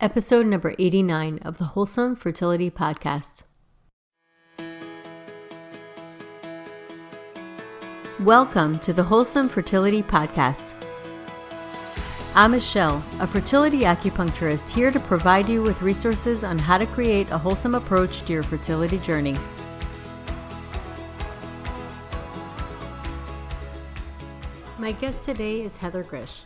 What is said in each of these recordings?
Episode number 89 of the Wholesome Fertility Podcast. Welcome to the Wholesome Fertility Podcast. I'm Michelle, a fertility acupuncturist here to provide you with resources on how to create a wholesome approach to your fertility journey. My guest today is Heather Grzych.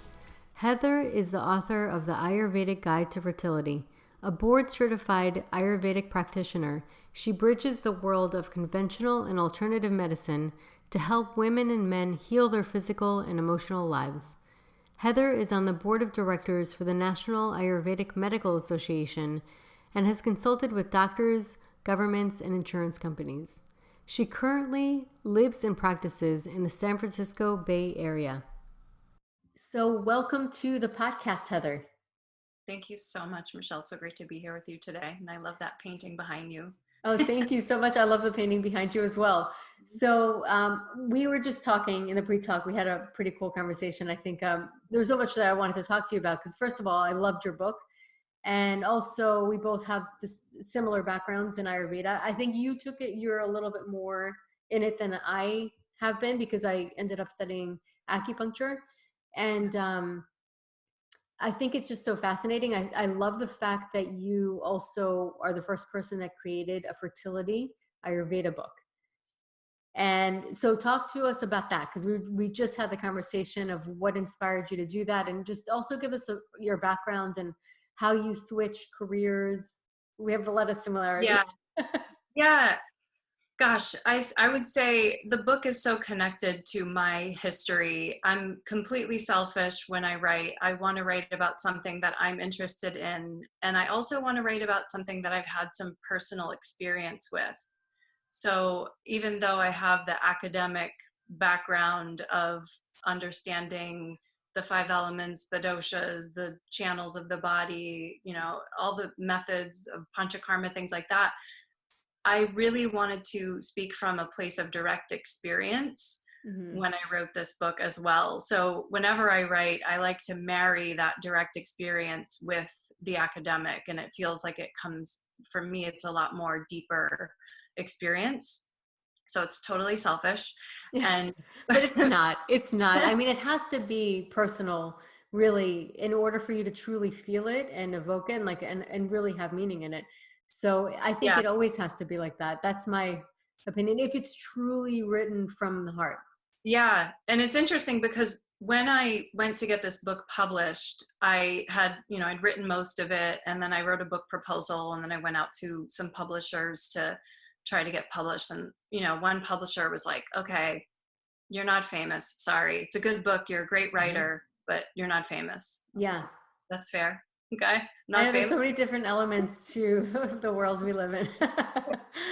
Heather is the author of the Ayurvedic Guide to Fertility. A board-certified Ayurvedic practitioner, she bridges the world of conventional and alternative medicine to help women and men heal their physical and emotional lives. Heather is on the board of directors for the National Ayurvedic Medical Association and has consulted with doctors, governments, and insurance companies. She currently lives and practices in the San Francisco Bay Area. So welcome to the podcast, Heather. Thank you so much, Michelle. So great to be here with you today. And I love that painting behind you. Oh, thank you so much. I love the painting behind you as well. So we were just talking in the pre-talk. We had a pretty cool conversation. I think there was so much that I wanted to talk to you about because first of all, I loved your book. And also we both have this similar backgrounds in Ayurveda. I think you're a little bit more in it than I have been because I ended up studying acupuncture. And I think it's just so fascinating. I love the fact that you also are the first person that created a fertility Ayurveda book. And so talk to us about that because we just had the conversation of what inspired you to do that, and just also give us your background and how you switch careers. We have a lot of similarities. Yeah. Gosh, I would say the book is so connected to my history. I'm completely selfish when I write. I want to write about something that I'm interested in. And I also want to write about something that I've had some personal experience with. So even though I have the academic background of understanding the 5 elements, the doshas, the channels of the body, all the methods of panchakarma, things like that, I really wanted to speak from a place of direct experience when I wrote this book as well. So whenever I write, I like to marry that direct experience with the academic, and it feels like it comes, for me, it's a lot more deeper experience. So it's totally selfish. And but it's not. I mean, it has to be personal, really, in order for you to truly feel it and evoke it and really have meaning in it. So I think it always has to be like that. That's my opinion, if it's truly written from the heart. Yeah. And it's interesting because when I went to get this book published, I had, I'd written most of it, and then I wrote a book proposal, and then I went out to some publishers to try to get published. And, one publisher was like, okay, you're not famous. Sorry. It's a good book. You're a great writer, but you're not famous. Yeah. That's fair. Okay. Not famous. There's so many different elements to the world we live in.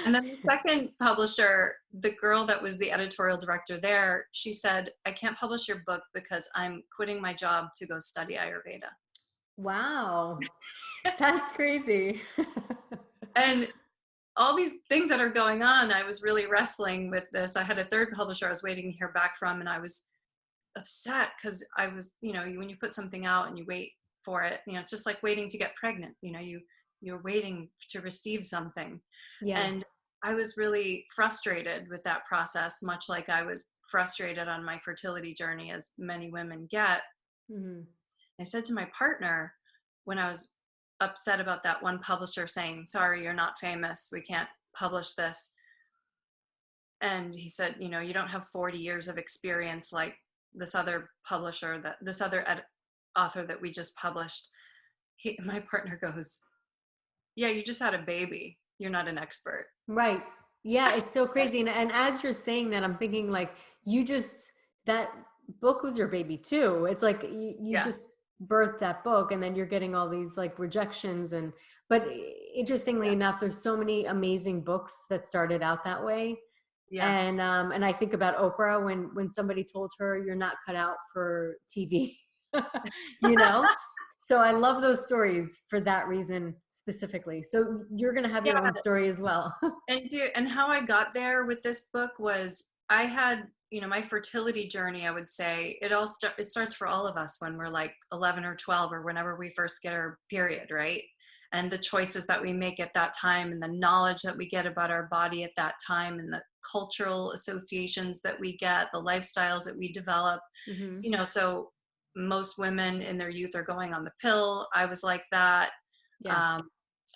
And then the second publisher, the girl that was the editorial director there, she said, I can't publish your book because I'm quitting my job to go study Ayurveda. Wow. That's crazy. And all these things that are going on, I was really wrestling with this. I had a third publisher I was waiting to hear back from, and I was upset because I was, when you put something out and you wait for it, it's just like waiting to get pregnant. You're waiting to receive something. Yeah. And I was really frustrated with that process, much like I was frustrated on my fertility journey, as many women get. I said to my partner, when I was upset about that one publisher saying, sorry, you're not famous, we can't publish this. And he said, you don't have 40 years of experience like this other publisher, author that we just published. My partner goes, yeah, you just had a baby. You're not an expert. Right. Yeah, it's so crazy. And as you're saying that, I'm thinking like, that book was your baby too. It's like you just birthed that book, and then you're getting all these like rejections. But interestingly enough, there's so many amazing books that started out that way. Yeah. And I think about Oprah when somebody told her you're not cut out for TV, So I love those stories for that reason specifically. So you're going to have your own story as well. And how I got there with this book was I had, my fertility journey, I would say it starts for all of us when we're like 11 or 12 or whenever we first get our period, right? and the choices that we make at that time, and the knowledge that we get about our body at that time, and the cultural associations that we get, the lifestyles that we develop. Hmm. So most women in their youth are going on the pill. I was like that. Yeah. um,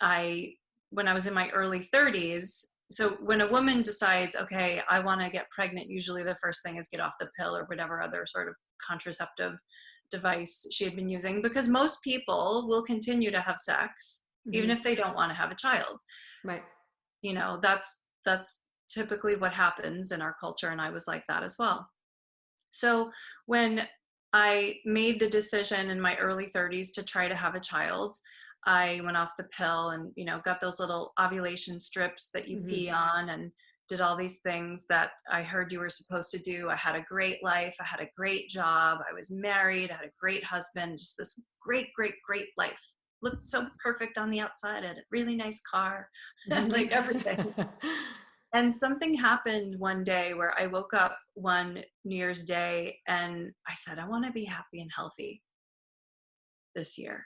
I When I was in my early 30s, so when a woman decides, okay, I want to get pregnant, usually the first thing is get off the pill or whatever other sort of contraceptive device she had been using, because most people will continue to have sex even Hmm. if they don't want to have a child. Right. That's typically what happens in our culture, and I was like that as well. So when I made the decision in my early 30s to try to have a child, I went off the pill and, got those little ovulation strips that you Hmm. pee on, and did all these things that I heard you were supposed to do. I had a great life. I had a great job. I was married. I had a great husband, just this great, great, great life. Looked so perfect on the outside. I had a really nice car, like everything. And something happened one day where I woke up one New Year's Day and I said, I want to be happy and healthy this year.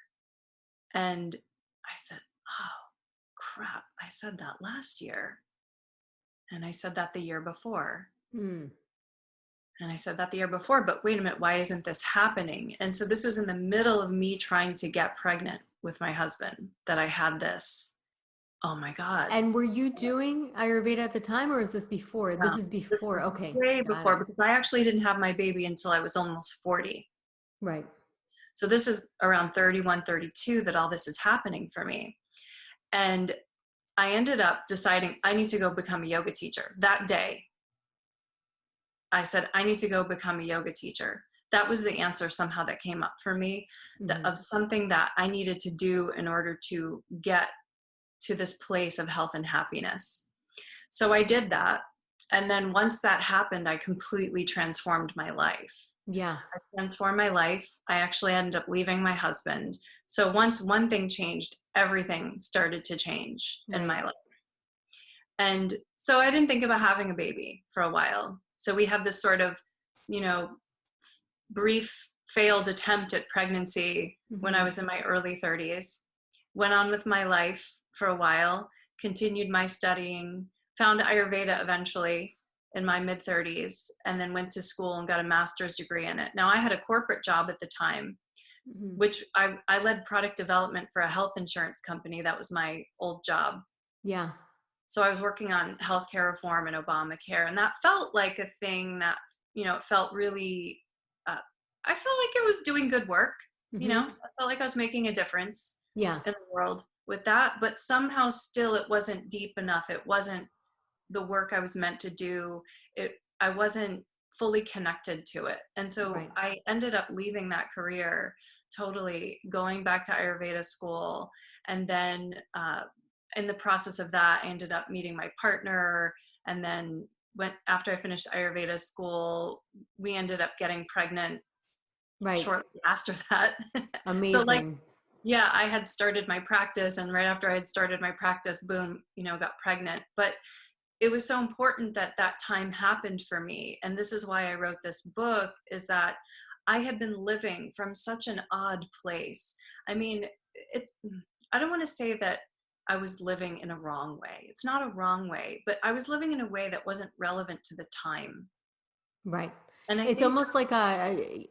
And I said, oh, crap. I said that last year. And I said that the year before. Mm. And I said that the year before, but wait a minute, why isn't this happening? And so this was in the middle of me trying to get pregnant with my husband that I had this. Oh my God. And were you doing Ayurveda at the time, or is this before? No, This is this before. was Okay, way got before, it. because I actually didn't have my baby until I was almost 40. Right. So this is around 31, 32 that all this is happening for me. And I ended up deciding I need to go become a yoga teacher. That day, I said, I need to go become a yoga teacher. That was the answer somehow that came up for me, Hmm. of something that I needed to do in order to get to this place of health and happiness. So I did that. And then once that happened, I completely transformed my life. Yeah. I transformed my life. I actually ended up leaving my husband. So once one thing changed, everything started to change in Right. my life. And so I didn't think about having a baby for a while. So we had this sort of, you know, brief failed attempt at pregnancy when I Hmm. was in my early 30s. Went on with my life for a while, continued my studying, found Ayurveda eventually in my mid 30s, and then went to school and got a master's degree in it. Now, I had a corporate job at the time, Hmm. which I led product development for a health insurance company. That was my old job. Yeah. So I was working on healthcare reform and Obamacare, and that felt like a thing that, it felt really, uh, I felt like it was doing good work. Hmm. I felt like I was making a difference Yeah. in the world with that, but somehow still it wasn't deep enough. It wasn't the work I was meant to do. I wasn't fully connected to it. And so Right. I ended up leaving that career, totally going back to Ayurveda school. And then in the process of that, I ended up meeting my partner. And then after I finished Ayurveda school, we ended up getting pregnant Right. shortly after that. So like, Amazing. yeah, I had started my practice, and right after I had started my practice, boom, got pregnant. But it was so important that that time happened for me. And this is why I wrote this book, is that I had been living from such an odd place. I mean, I don't want to say that I was living in a wrong way. It's not a wrong way, but I was living in a way that wasn't relevant to the time. Right. And I It's think, almost like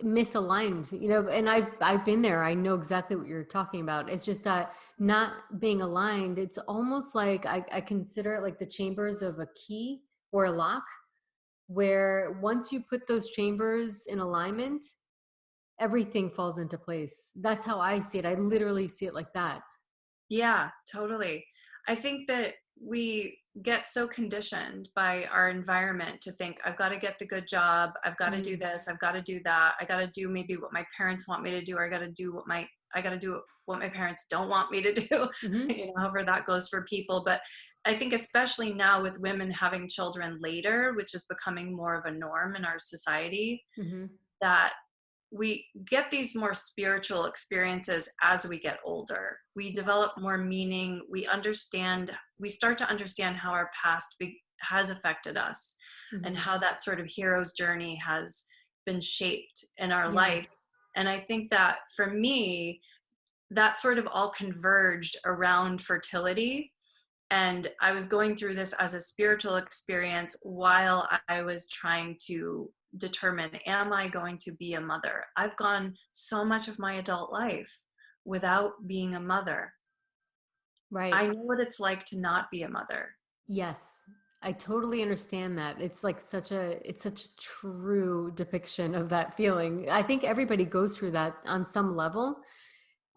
misaligned, and I've been there. I know exactly what you're talking about. It's just not being aligned. It's almost like I consider it like the chambers of a key or a lock, where once you put those chambers in alignment, everything falls into place. That's how I see it. I literally see it like that. yeah, totally. I think that we get so conditioned by our environment to think, I've got to get the good job. I've got to do Mm, this. I've got to do that. I got to do maybe what my parents want me to do, or I got to do what my parents don't want me to do, hmm. however that goes for people. But I think especially now with women having children later, which is becoming more of a norm in our society, Hmm. that we get these more spiritual experiences as we get older. We develop more meaning. We start to understand how our past has affected us, and Hmm. how that sort of hero's journey has been shaped in our Yeah. life. And I think that for me, that sort of all converged around fertility. And I was going through this as a spiritual experience while I was trying to determine, am I going to be a mother? I've gone so much of my adult life without being a mother. Right. I know what it's like to not be a mother. Yes. I totally understand that. It's like it's such a true depiction of that feeling. I think everybody goes through that on some level.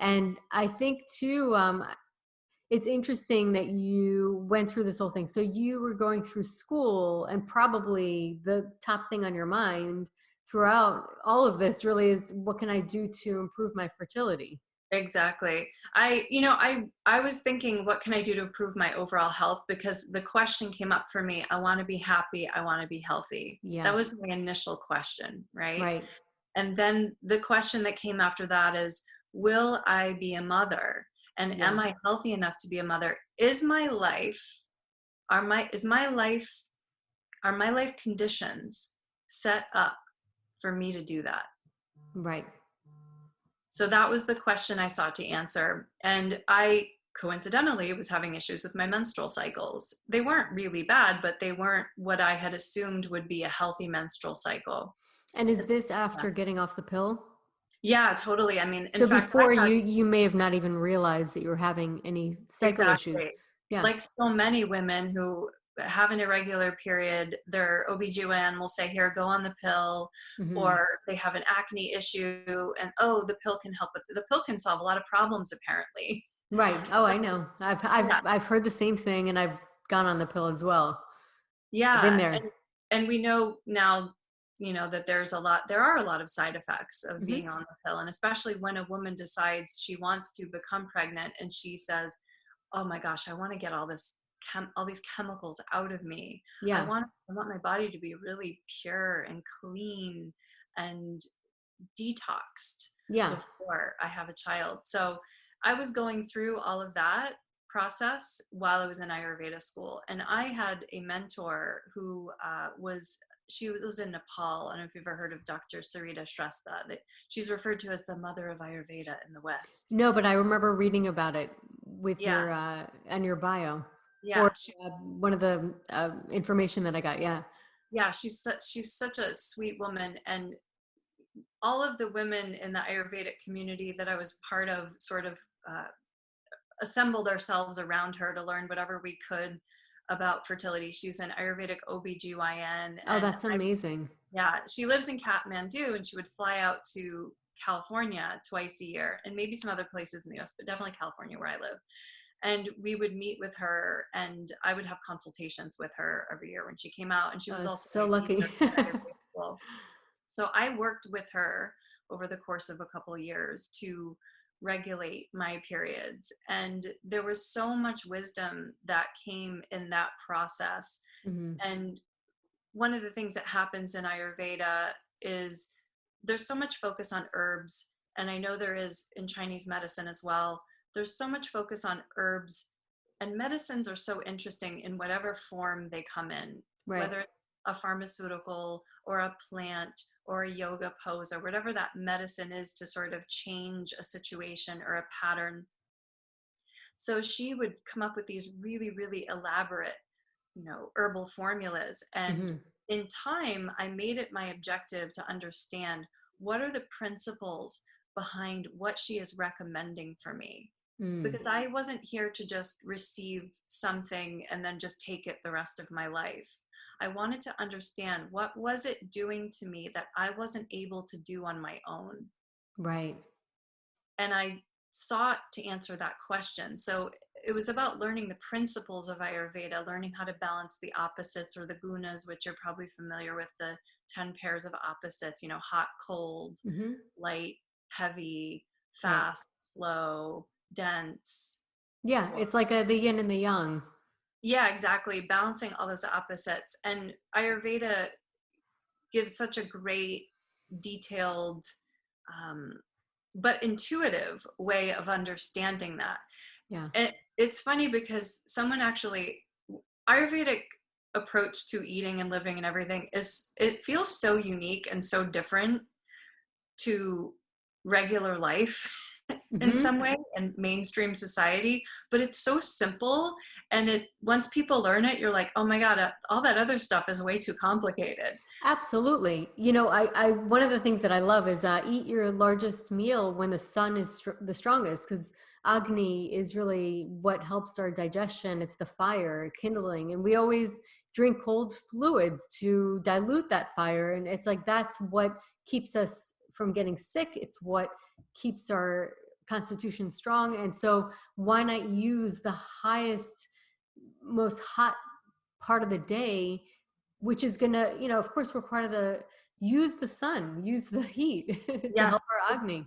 And I think too, it's interesting that you went through this whole thing. So you were going through school, and probably the top thing on your mind throughout all of this really is, what can I do to improve my fertility? Exactly. I was thinking, what can I do to improve my overall health? Because the question came up for me, I want to be happy, I want to be healthy. Yeah. That was my initial question, right? Right. And then the question that came after that is, will I be a mother? And am Yeah. I healthy enough to be a mother? Is my life, are my is my life are my life conditions set up for me to do that? Right. So that was the question I sought to answer. And I coincidentally was having issues with my menstrual cycles. They weren't really bad, but they weren't what I had assumed would be a healthy menstrual cycle. And is this after getting off the pill? Yeah, totally. I mean, in So fact, I before, had you may have not even realized that you were having any cycle issues. exactly, Yeah. like so many women who have an irregular period, their OBGYN will say, here, go on the pill, Hmm. or they have an acne issue and, oh, the pill can help with, the pill can solve a lot of problems apparently. Right. Oh, So I know. I've heard the same thing, and I've gone on the pill as well. I've been yeah, there. and we know now, that there are a lot of side effects of Hmm. being on the pill, and especially when a woman decides she wants to become pregnant and she says, "Oh my gosh, I want to get all these chemicals out of me. Yeah. I want my body to be really pure and clean and detoxed Yeah. before I have a child." So I was going through all of that process while I was in Ayurveda school. And I had a mentor who she lives in Nepal. I don't know if you've ever heard of Dr. Sarita Shrestha. She's referred to as the mother of Ayurveda in the West. No, but I remember reading about it with Yeah, your on your bio, or yeah, one of the information that I got. Yeah. yeah. She's such a sweet woman, and all of the women in the Ayurvedic community that I was part of sort of uh, assembled ourselves around her to learn whatever we could about fertility. She's an Ayurvedic OBGYN. Oh, And that's amazing. yeah, she lives in Kathmandu, and she would fly out to California twice a year, and maybe some other places in the US, but definitely California where I live. And we would meet with her, and I would have consultations with her every year when she came out. And she Oh, was it's also so a lucky. teacher at Ayurveda school. So I worked with her over the course of a couple of years to regulate my periods. And there was so much wisdom that came in that process. Hmm. And one of the things that happens in Ayurveda is there's so much focus on herbs. And I know there is in Chinese medicine as well. There's so much focus on herbs, and medicines are so interesting in whatever form they come in, Right. whether it's a pharmaceutical or a plant or a yoga pose or whatever that medicine is to sort of change a situation or a pattern. So she would come up with these really, really elaborate, herbal formulas. And Hmm. in time, I made it my objective to understand, what are the principles behind what she is recommending for me. Mm. Because I wasn't here to just receive something and then just take it the rest of my life. I wanted to understand, what was it doing to me that I wasn't able to do on my own. Right. And I sought to answer that question. So it was about learning the principles of Ayurveda, learning how to balance the opposites, or the gunas, which you're probably familiar with, the 10 pairs of opposites, hot, cold, Hmm. light, heavy, Right. fast, slow, dense. Yeah. Or, It's like the yin and the yang. yeah, exactly. Balancing all those opposites. And Ayurveda gives such a great, detailed, um, but intuitive way of understanding that. Yeah. And it's funny because someone actually, Ayurvedic approach to eating and living and everything it feels so unique and so different to regular life. in Hmm. some way in mainstream society, but it's so simple. And it, once people learn it, you're like, oh my God, all that other stuff is way too complicated. Absolutely. You know, one of the things that I love is eat your largest meal when the sun is the strongest, because Agni is really what helps our digestion. It's the fire kindling, and we always drink cold fluids to dilute that fire. And it's like that's what keeps us from getting sick. It's what keeps our constitution strong. And so, why not use the highest, most hot part of the day, which is gonna, you know, of course, we're part of the use the sun, use the heat to Yeah, help our Agni.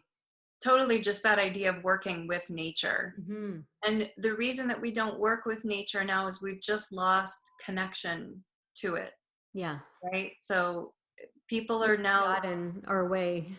totally. Just that idea of working with nature. Hmm. And the reason that we don't work with nature now is we've just lost connection to it, Yeah, right? So people we've are now, gotten our way.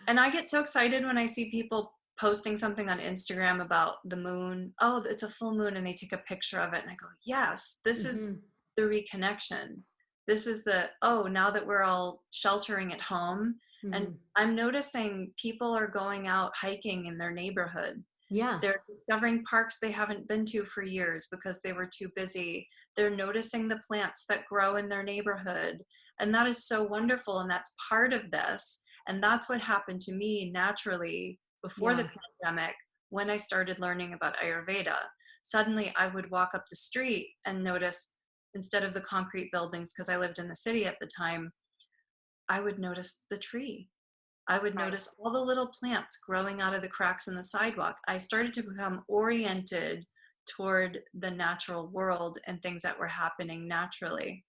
and I get so excited when I see people posting something on Instagram about the moon. Oh, it's a full moon, and they take a picture of it. And I go, yes, this is Hmm. the reconnection. This is the, oh, now that we're all sheltering at home. And Hmm. I'm noticing people are going out hiking in their neighborhood. Yeah, They're discovering parks they haven't been to for years because they were too busy. They're noticing the plants that grow in their neighborhood. And that is so wonderful. And that's part of this. And that's what happened to me naturally before the yeah, pandemic when I started learning about Ayurveda. Suddenly, I would walk up the street and notice, instead of the concrete buildings, because I lived in the city at the time, I would notice the tree. I would right. notice all the little plants growing out of the cracks in the sidewalk. I started to become oriented toward the natural world and things that were happening naturally.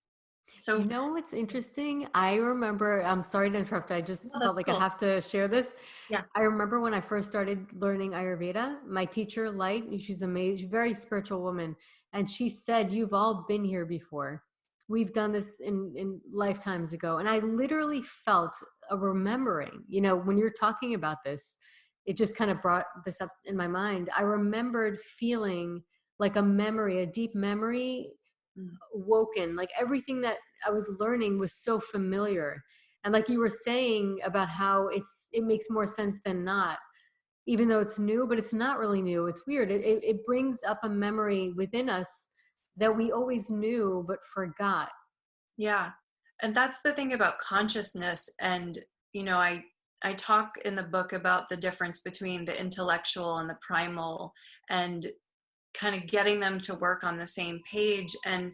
You So, know what's interesting? I remember, I'm sorry to interrupt. I just oh, felt that's like I cool. have to share this. Yeah. I remember when I first started learning Ayurveda, my teacher, Light, she's amazing, very spiritual woman. And she said, you've all been here before. We've done this in lifetimes ago. And I literally felt a remembering, you know, when you're talking about this, it just kind of brought this up in my mind. I remembered feeling like a memory, a deep memory Mm. woken, like everything that I was learning was so familiar. And like you were saying about how it makes more sense than not, even though it's new, but it's not really new. It's weird. It brings up a memory within us that we always knew but forgot. Yeah. And that's the thing about consciousness. And, you know, I talk in the book about the difference between the intellectual and the primal, and kind of getting them to work on the same page. And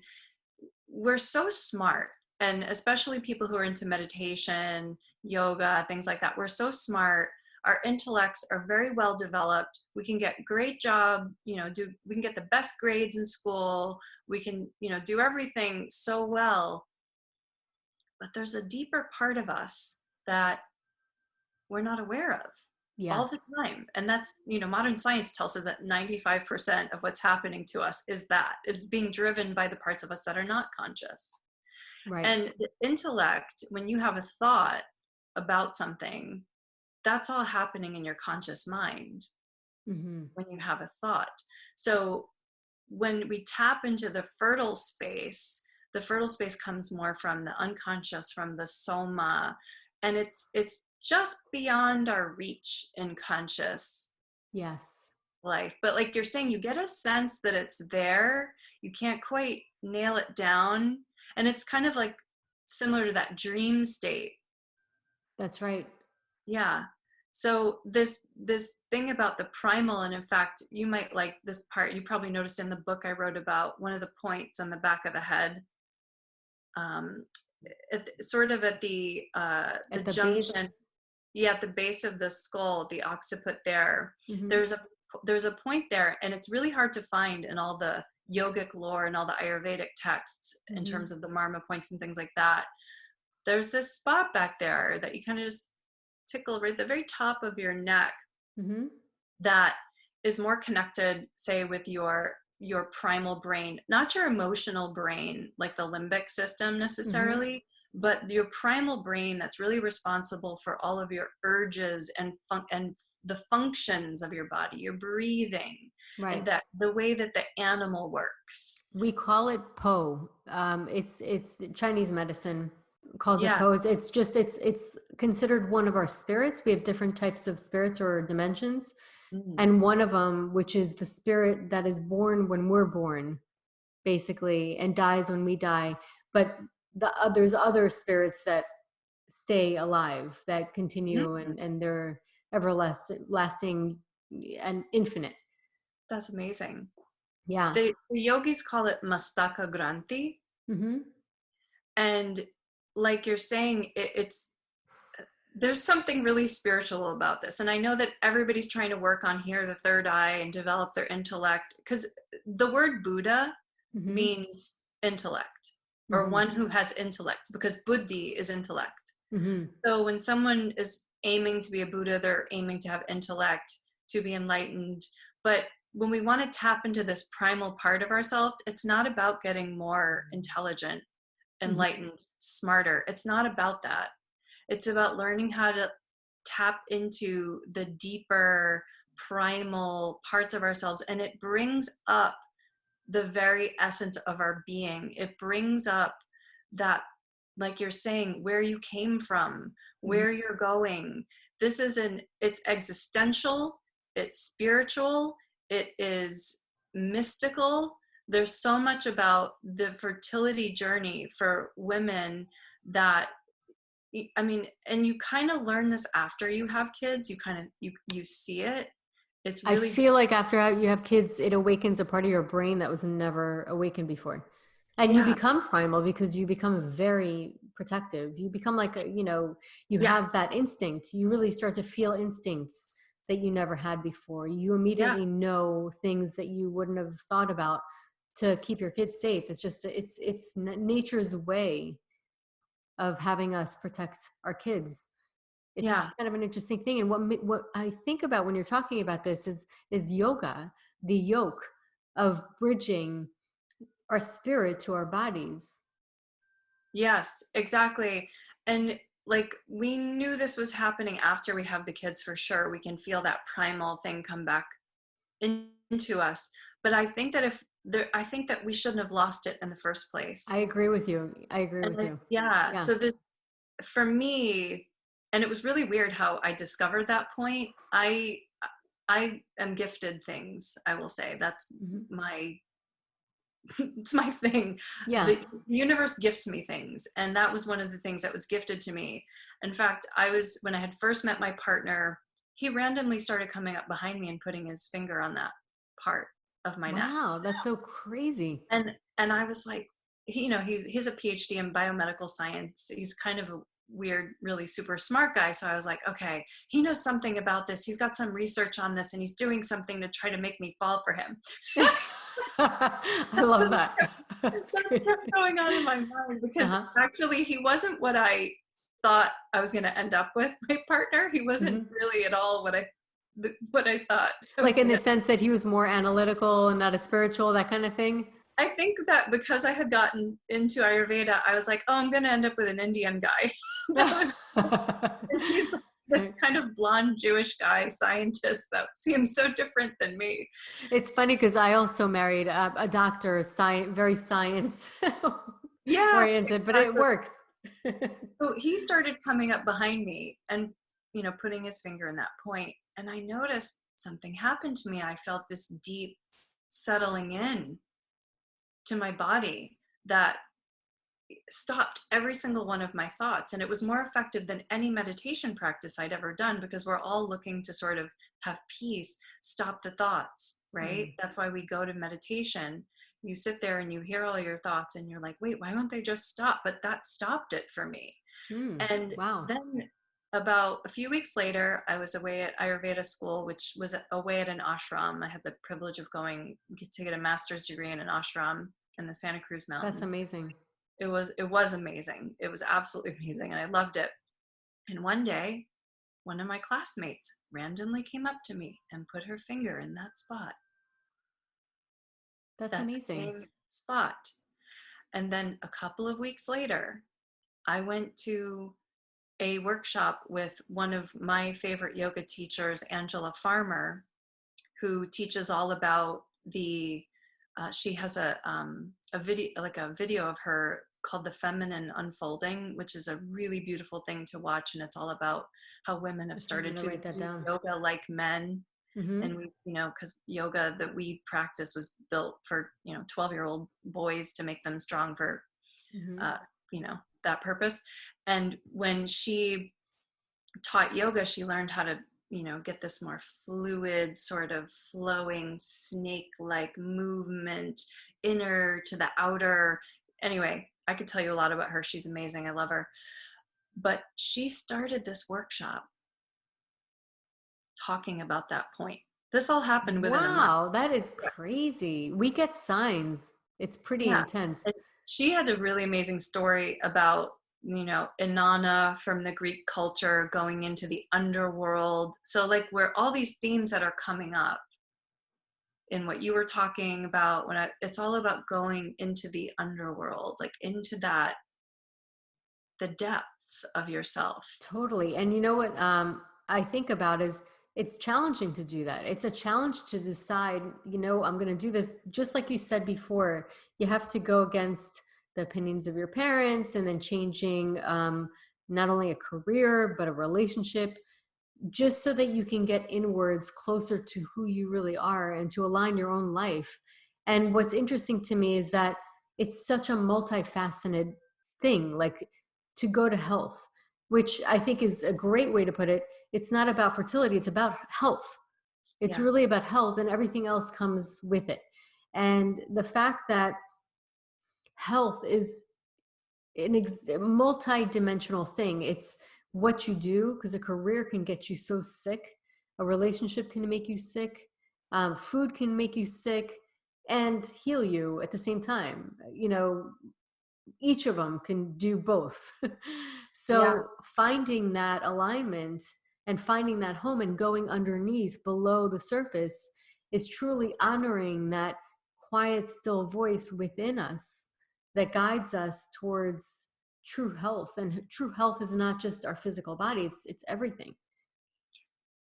we're so smart, and especially people who are into meditation, yoga, things like that, we're so smart. Our intellects are very well developed. We can get great job, you know, we can get the best grades in school. We can, you know, do everything so well. But there's a deeper part of us that we're not aware of Yeah, all the time. And that's, you know, modern science tells us that 95% of what's happening to us is being driven by the parts of us that are not conscious. right. And the intellect, when you have a thought about something, that's all happening in your conscious mind Hmm. when you have a thought. So when we tap into the fertile space comes more from the unconscious, from the soma, and it's just beyond our reach in conscious Yes. life. But like you're saying, you get a sense that it's there. You can't quite nail it down. And it's kind of like similar to that dream state. That's right. Yeah. So this thing about the primal, and in fact, you might like this part. You probably noticed in the book I wrote about one of the points on the back of the head, um, sort of at the At the base. junction. Yeah, at the base of the skull, the occiput there. Hmm. There's a point there, and it's really hard to find in all the yogic lore and all the Ayurvedic texts in Hmm. terms of the marma points and things like that. There's this spot back there that you kind of just tickle right at the very top of your neck, Hmm. that is more connected, say, with your primal brain, not your emotional brain like the limbic system Hmm. necessarily, but your primal brain that's really responsible for all of your urges and the functions of your body, your breathing, Right. and that the way that the animal works. We call it Po. It's Chinese medicine calls it Yeah. Po. It's just it's considered one of our spirits. We have different types of spirits or dimensions. Mm. And one of them, which is the spirit that is born when we're born, basically, and dies when we die. But there's other spirits that stay alive, that continue, Mm. and they're everlasting, lasting, and infinite. That's amazing. Yeah. The yogis call it Mastaka Granthi. Mm-hmm. And like you're saying, it's there's something really spiritual about this. And I know that everybody's trying to work on here the third eye and develop their intellect, because the word Buddha Mm-hmm. means intellect, or Mm-hmm. one who has intellect, because buddhi is intellect. Mm-hmm. So when someone is aiming to be a Buddha, they're aiming to have intellect, to be enlightened. But when we want to tap into this primal part of ourselves, it's not about getting more intelligent, Mm-hmm. enlightened, smarter. It's not about that. It's about learning how to tap into the deeper primal parts of ourselves. And it brings up the very essence of our being. It brings up that, like you're saying, where you came from, Mm-hmm. where you're going. It's existential, it's spiritual, it is mystical. There's so much about the fertility journey for women that, I mean, and you kind of learn this after you have kids. You kind of you see it. It's I really feel like after you have kids, it awakens a part of your brain that was never awakened before. And you yeah, become primal because you become very protective. You become like you yeah, have that instinct. You really start to feel instincts that you never had before. You yeah, immediately know things that you wouldn't have thought about to keep your kids safe. It's just, nature's way of having us protect our kids. It's yeah. kind of an interesting thing. And what I think about when you're talking about this is yoga, the yoke of bridging our spirit to our bodies. Yes, exactly. And like we knew this was happening after we have the kids for sure. We can feel that primal thing come back into us. But I think that I think that we shouldn't have lost it in the first I place. agree with you. I agree And with you. yeah, Yeah. so this for me, and it was really weird how I discovered that point. I am gifted things, I will say. That's Mhm. my it's my thing. Yeah. The universe gifts me things, and that was one of the things that was gifted to me. In fact, when I had first met my partner, he randomly started coming up behind me and putting his finger on that part of my neck. Wow. That's so crazy. And I was like, he's a PhD in biomedical science. He's kind of a weird, really super smart guy. So I was like, okay, he knows something about this. He's got some research on this, and he's doing something to try to make me fall for him. I love that. That's That's great. what's going on in my mind, because Uh-huh. actually he wasn't what I thought I was going to end up with, my partner. He wasn't Mhm. really at all what I thought I Like was in going the to. sense that he was more analytical and not as spiritual, that kind of thing. I think that because I had gotten into Ayurveda, I was like, oh, I'm going to end up with an Indian guy. That was, and he's this kind of blonde Jewish guy scientist that seems so different than me. It's funny because I also married a doctor, very science Yeah, oriented, but it exactly. works. So he started coming up behind me and, putting his finger in that point. And I noticed something happened to me. I felt this deep settling in to my body that stopped every single one of my thoughts. And it was more effective than any meditation practice I'd ever done, because we're all looking to sort of have peace, stop the thoughts, right? Mm. That's why we go to meditation. You sit there and you hear all your thoughts and you're like, wait, why won't they just stop? But that stopped it for me. Mm. And Wow. then about a few weeks later, I was away at Ayurveda school, which was away at an ashram. I had the privilege of going to get a master's degree in an ashram in the Santa Cruz That's Mountains. amazing. It was amazing. It was absolutely amazing, and I loved it. And one day, one of my classmates randomly came up to me and put her finger in that spot, That's that amazing. same spot. And then a couple of weeks later, I went to a workshop with one of my favorite yoga teachers, Angela Farmer, who teaches all about she has a video, like a video of her called The Feminine Unfolding, which is a really beautiful thing to watch. And it's all about how women have I'm started gonna to write that do down. yoga like men. Mm-hmm. And we, because yoga that we practice was built for, 12-year-old boys to make them strong for, Mm-hmm. uh, that purpose. And when she taught yoga, she learned how to, get this more fluid, sort of flowing snake-like movement, inner to the outer. Anyway, I could tell you a lot about her. She's amazing. I love her. But she started this workshop talking about that point. This all happened within a month. Wow, that is crazy. We get signs. It's pretty Yeah. intense. And she had a really amazing story about, Anana from the Greek culture going into the underworld. So like where all these themes that are coming up in what you were talking about, it's all about going into the underworld, like into the depths of yourself. Totally. And you know what I think about is it's challenging to do that. It's a challenge to decide, I'm going to do this. Just like you said before, you have to go against the opinions of your parents and then changing not only a career, but a relationship, just so that you can get inwards closer to who you really are and to align your own life. And what's interesting to me is that it's such a multifaceted thing, like to go to health, which I think is a great way to put it. It's not about fertility, it's about health. It's Yeah. really about health, and everything else comes with it. And the fact that health is a multi-dimensional thing. It's what you do, because a career can get you so sick, a relationship can make you sick, food can make you sick and heal you at the same time. Each of them can do both. Yeah. So finding that alignment and finding that home and going underneath below the surface is truly honoring that quiet, still voice within us that guides us towards true health. And true health is not just our physical body, it's everything.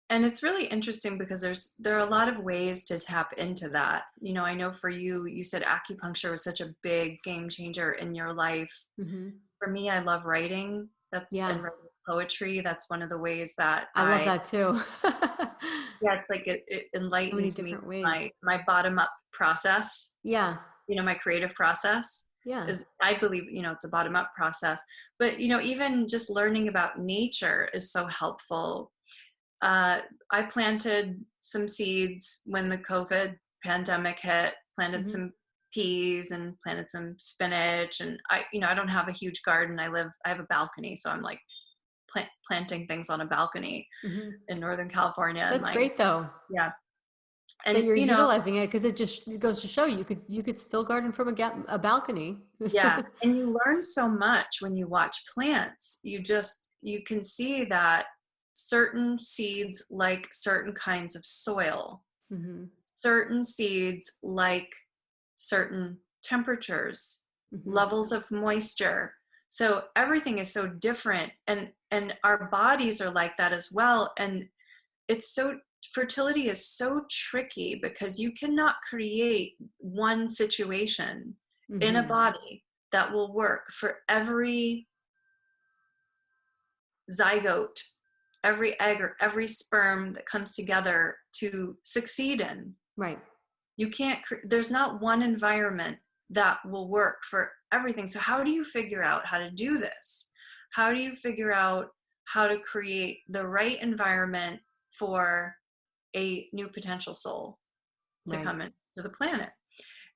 And it's really interesting because there are a lot of ways to tap into that. I know for you, you said acupuncture was such a big game changer in your life. Hmm. For me, I love writing. Yeah, And writing poetry. That's one of the ways that I love that too. yeah, it's like it So many enlightens me different with ways. my bottom up process. Yeah, My creative process yeah. is, I believe, it's a bottom up process. But, even just learning about nature is so helpful. I planted some seeds when the COVID pandemic hit, planted Hmm. some peas and planted some spinach. And I don't have a huge garden. I have a balcony. So I'm like planting things on a balcony Hmm. in Northern California. And That's like, great though yeah. that And, you're utilizing it, because it goes to show you could still garden from a balcony. yeah. And you learn so much when you watch plants. You can see that certain seeds like certain kinds of soil, Hmm. certain seeds like certain temperatures, Hmm. levels of moisture. So everything is so different, and our bodies are like that as well. And it's so fertility is so tricky because you cannot create one situation in a Hmm. body that will work for every zygote, every egg or every sperm that comes together to succeed in. Right. You can't, there's not one environment that will work for everything. So how do you figure out how to do this? How do you figure out how to create the right environment for a new potential soul to Right. come into the planet?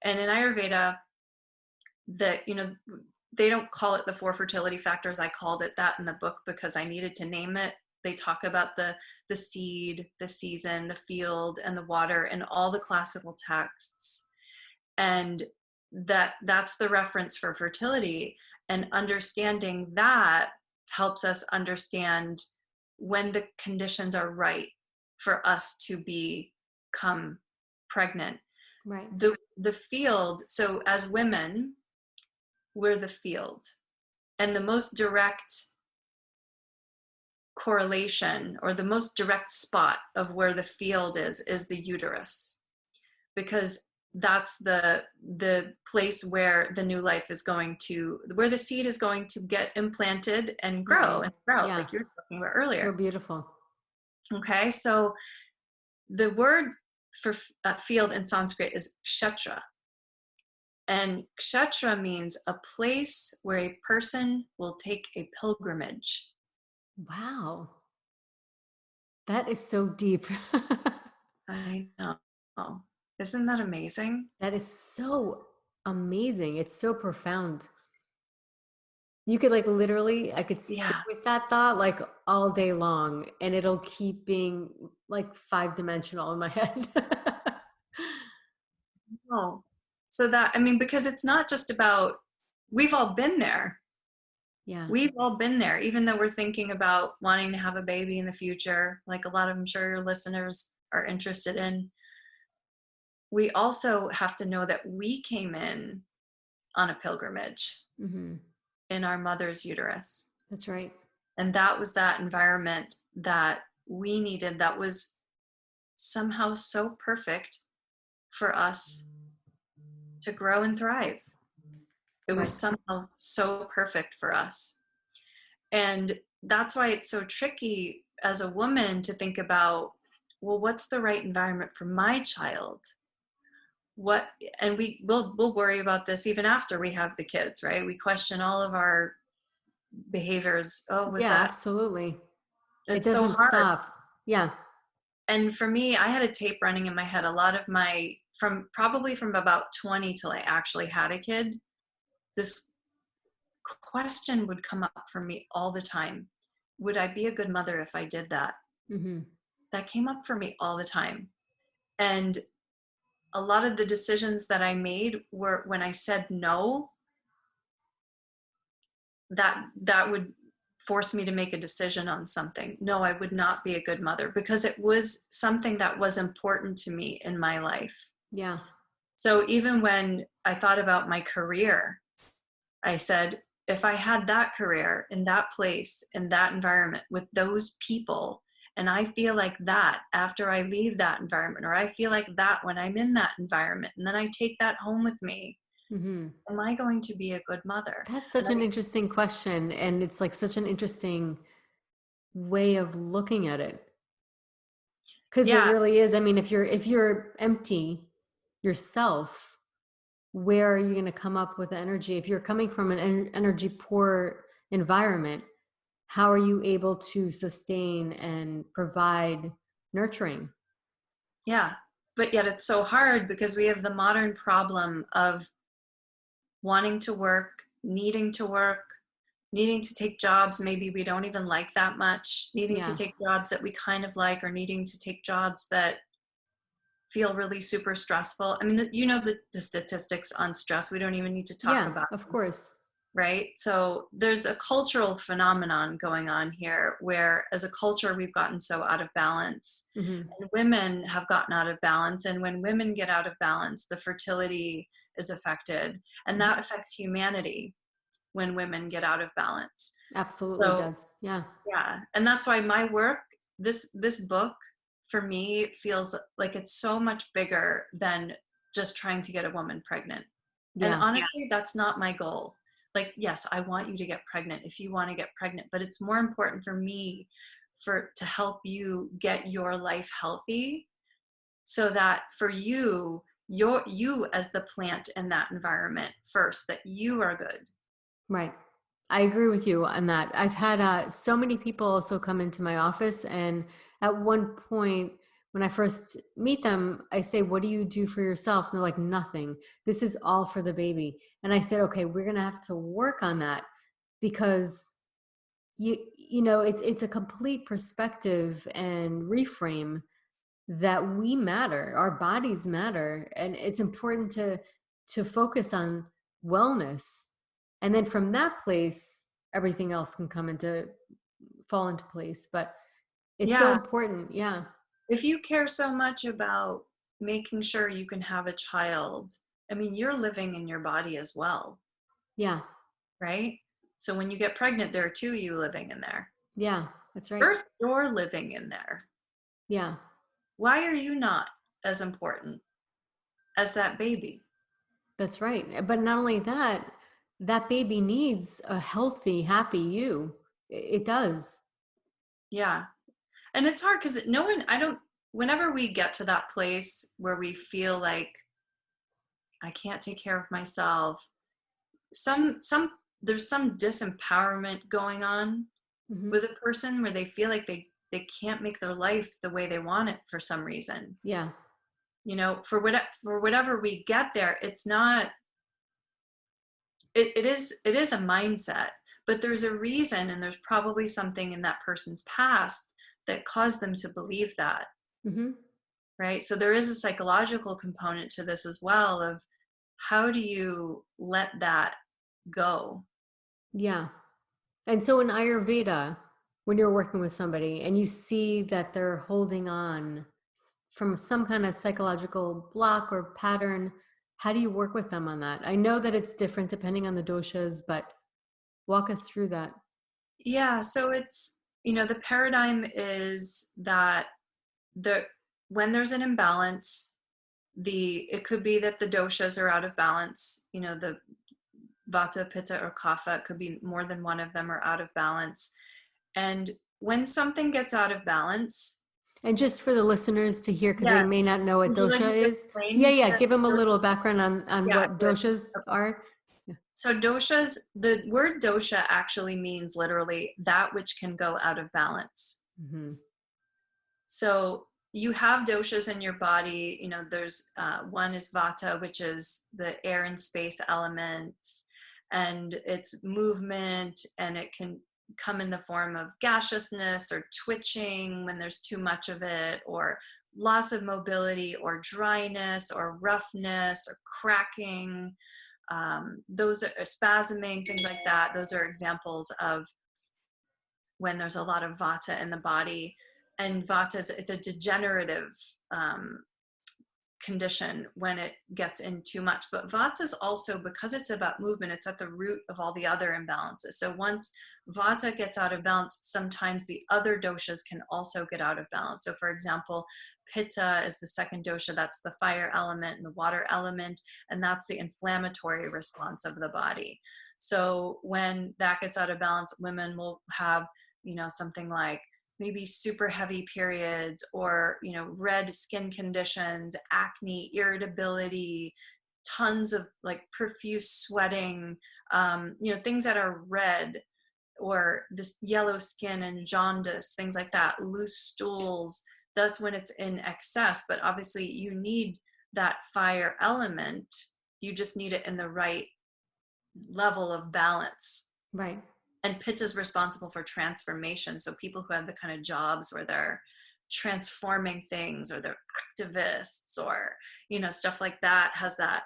And in Ayurveda, that, they don't call it the four fertility factors. I called it that in the book because I needed to name it. They talk about the seed, the season, the field, and the water in all the classical texts. And that's the reference for fertility. And understanding that helps us understand when the conditions are right for us to become pregnant. Right. The field, so as women, we're the field. And the most direct correlation, or the most direct spot of where the field is the uterus. Because that's the place where the new life is going to, where the seed is going to get implanted and grow Right. and sprout, Yeah. like you were talking about So earlier. beautiful. Okay, so the word for field in Sanskrit is kshetra, and kshetra means a place where a person will take a pilgrimage. Wow. That is so deep. I know. Isn't that amazing? That is so amazing. It's so profound. You could like literally, I could sit Yeah. with that thought like all day long and it'll keep being like 5 dimensional in my head. Oh, so that, I mean, because it's not just about, we've all been there. Yeah. We've all been there, even though we're thinking about wanting to have a baby in the future, like a lot of, I'm sure your listeners are interested in. We also have to know that we came in on a pilgrimage Hmm. in our mother's uterus. That's right. And that was that environment that we needed, that was somehow so perfect for us to grow and thrive. It was Right. somehow so perfect for us. And that's why it's so tricky as a woman to think about, well, what's the right environment for my child? What, and we'll worry about this even after we have the kids, right? We question all of our behaviors. Oh, was Yeah, that, absolutely. It it's so doesn't hard. stop. Yeah. And for me, I had a tape running in my head a lot of my, from probably from about 20 till I actually had a kid, this question would come up for me all the time. Would I be a good mother if I did that? Hmm. That came up for me all the time. And a lot of the decisions that I made were when I said no, that would force me to make a decision on something. No, I would not be a good mother because it was something that was important to me in my life. Yeah. So even when I thought about my career, I said, if I had that career in that place, in that environment with those people, and I feel like that after I leave that environment, or I feel like that when I'm in that environment, and then I take that home with me, Hmm. am I going to be a good mother? That's And such I, an interesting question. And it's like such an interesting way of looking at it. Because it yeah, really is. I mean, if you're empty yourself, where are you going to come up with energy? If you're coming from an energy poor environment, how are you able to sustain and provide nurturing? yeah. But yet it's so hard because we have the modern problem of wanting to work, needing to take jobs maybe we don't even like that much, needing to Yeah. take jobs that we kind of like, or needing to take jobs that feel really super stressful. I mean, you know, the statistics on stress, we don't even need to talk Yeah, about, of course. right? So there's a cultural phenomenon going on here where as a culture, we've gotten so out of balance, Hmm. and women have gotten out of balance. And when women get out of balance, the fertility is affected, and that affects humanity when women get out of balance. Absolutely So does. Yeah. yeah, and that's why my work, this book, for me feels like it's so much bigger than just trying to get a woman pregnant. And Yeah. honestly, that's not my goal. Like, yes, I want you to get pregnant if you want to get pregnant, but it's more important for me for to help you get your life healthy so that for you, you as the plant in that environment first, that you are good. Right. I agree with you on that. I've had so many people also come into my office, and at one point, when I first meet them, I say, "What do you do for yourself?" And they're like, "Nothing. This is all for the baby." And I said, "Okay, we're gonna have to work on that because you know it's a complete perspective and reframe that we matter, our bodies matter, and it's important to focus on wellness, and then from that place everything else can come into fall into place, but it's so Yeah, important. Yeah. if you care so much about making sure you can have a child, I mean, you're living in your body as well, Yeah. right? So when you get pregnant, there are two of you living in there. Yeah, that's right. First, you're living in there. Yeah. Why are you not as important? as that baby. That's right. But not only that, that baby needs a healthy, happy you. It does. Yeah. And it's hard because no one, I don't, whenever we get to that place where we feel like I can't take care of myself, there's some disempowerment going on Hmm. with a person where they feel like they can't make their life the way they want it for some reason. Yeah. For whatever we get there, it's not, it is a mindset, but there's a reason, and there's probably something in that person's past that caused them to believe that. Hmm. Right? So there is a psychological component to this as well, of how do you let that go? Yeah. And so in Ayurveda, when you're working with somebody and you see that they're holding on from some kind of psychological block or pattern, how do you work with them on that? I know that it's different depending on the doshas, but walk us through that. Yeah, so it's, the paradigm is that the when there's an imbalance, it could be that the doshas are out of balance, the vata, pitta, or kapha. It could be more than one of them are out of balance. And when something gets out of balance, And just for the listeners to hear, because yeah, they may not know what would you like me dosha to is. Yeah, explain yeah. the Give them a dosha? little background on Yeah, what doshas are. Yeah. so doshas, the word dosha actually means literally that which can go out of balance. Hmm. So you have doshas in your body. There's one is vata, which is the air and space elements, and it's movement, and it can come in the form of gaseousness or twitching when there's too much of it, or loss of mobility, or dryness, or roughness, or cracking. Those are spasming, things like that. Those are examples of when there's a lot of vata in the body. And vata it's a degenerative um, condition when it gets in too much. But vata is also, because it's about movement, it's at the root of all the other imbalances. So once vata gets out of balance, sometimes the other doshas can also get out of balance. So for example, pitta is the second dosha. That's the fire element and the water element, and that's the inflammatory response of the body. So when that gets out of balance, women will have something like maybe super heavy periods, or red skin conditions, acne, irritability, tons of like profuse sweating, things that are red, or this yellow skin and jaundice, things like that, loose stools. That's when it's in excess. But obviously you need that fire element, you just need it in the right level of balance. Right. And pitta is responsible for transformation. So people who have the kind of jobs where they're transforming things, or they're activists, or stuff like that, has that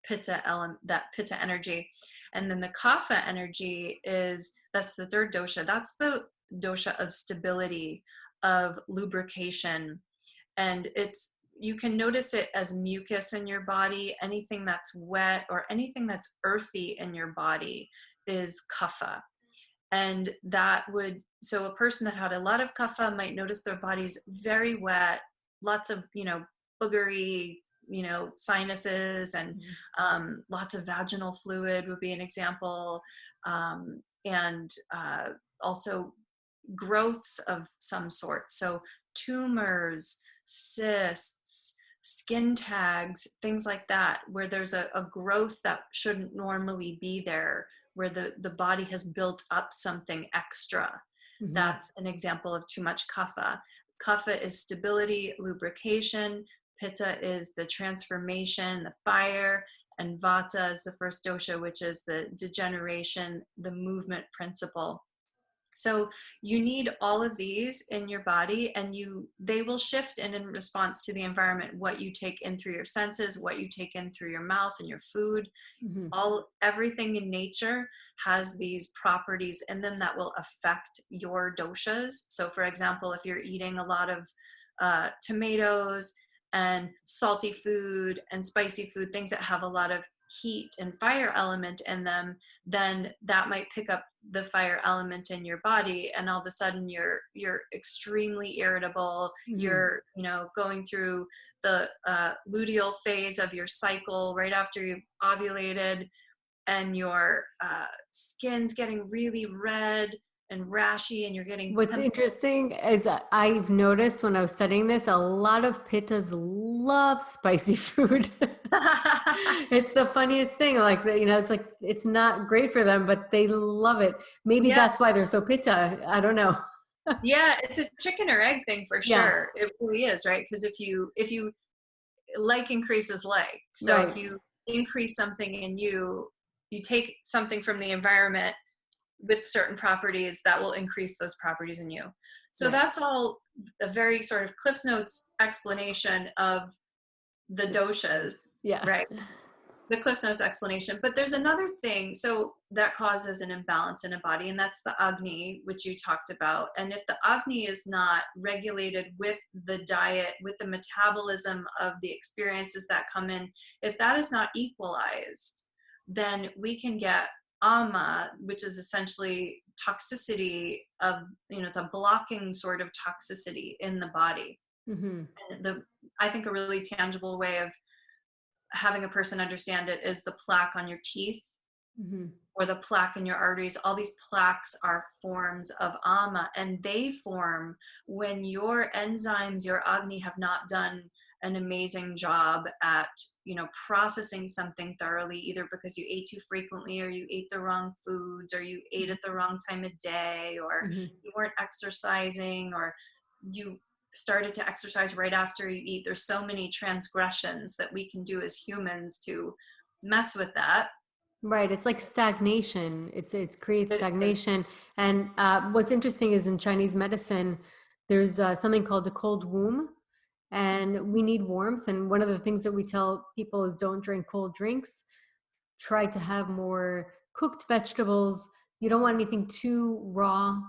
pitta element, that pitta energy. And then the kapha energy that's the third dosha. That's the dosha of stability, of lubrication. And you can notice it as mucus in your body. Anything that's wet or anything that's earthy in your body is kapha. And so a person that had a lot of kapha might notice their body's very wet, lots of, boogery, sinuses, and lots of vaginal fluid would be an example. And also growths of some sort. So tumors, cysts, skin tags, things like that, where there's a growth that shouldn't normally be there, where the body has built up something extra. Hmm. That's an example of too much kapha. Kapha is stability, lubrication. Pitta is the transformation, the fire. And vata is the first dosha, which is the degeneration, the movement principle. So you need all of these in your body, and they will shift in response to the environment, what you take in through your senses, what you take in through your mouth and your food. Hmm. Everything in nature has these properties in them that will affect your doshas. So for example, if you're eating a lot of tomatoes and salty food and spicy food, things that have a lot of heat and fire element in them, then that might pick up the fire element in your body, and all of a sudden you're extremely irritable. Hmm. You're going through the luteal phase of your cycle, right after you've ovulated, and your skin's getting really red and rashy, and you're getting What's interesting is I've noticed when I was studying this, a lot of pittas love spicy food. It's the funniest thing. Like, it's like, it's not great for them, but they love it. Maybe Yeah, that's why they're so pitta. I don't know. yeah, it's a chicken or egg thing for Yeah, sure. It really is, right? Because if you like increases like, so if right. you increase something in you, you take something from the environment with certain properties that will increase those properties in you. So Right. that's all a very sort of Cliff's Notes explanation of the doshas, Yeah. right? The Cliff's Notes explanation. But there's another thing, so that causes an imbalance in a body, and that's the Agni, which you talked about. And if the Agni is not regulated with the diet, with the metabolism of the experiences that come in, if that is not equalized, then we can get ama, which is essentially toxicity of, it's a blocking sort of toxicity in the body. Hmm. And I think a really tangible way of having a person understand it is the plaque on your teeth Hmm. or the plaque in your arteries. All these plaques are forms of ama, and they form when your enzymes, your agni, have not done an amazing job at processing something thoroughly, either because you ate too frequently, or you ate the wrong foods, or you ate at the wrong time of day, or Hmm. you weren't exercising, or you started to exercise right after you eat. There's so many transgressions that we can do as humans to mess with that. Right. It's like stagnation. It creates It is. stagnation. And what's interesting is in Chinese medicine, there's something called the cold womb, and we need warmth. And one of the things that we tell people is don't drink cold drinks. Try to have more cooked vegetables. You don't want anything too raw,